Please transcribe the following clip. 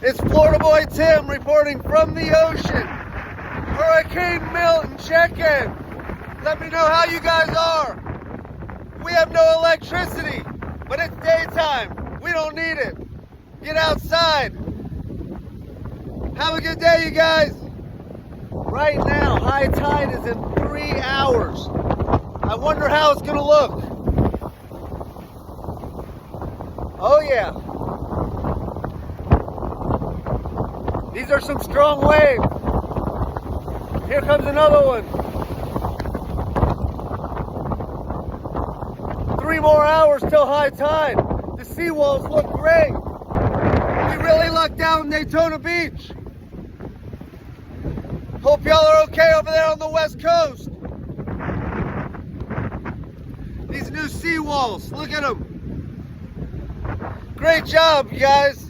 It's Florida Boy Tim reporting from the ocean. Hurricane Milton, check in. Let me know how you guys are. We have no electricity, but it's daytime. We don't need it. Get outside. Have a good day, you guys. Right now, high tide is in 3 hours. I wonder how it's gonna look. Oh yeah. These are some strong waves. Here comes another one. 3 more hours till high tide. The seawalls look great. We really lucked out in Daytona Beach. Hope y'all are okay over there on the West Coast. These new seawalls, look at them. Great job, you guys.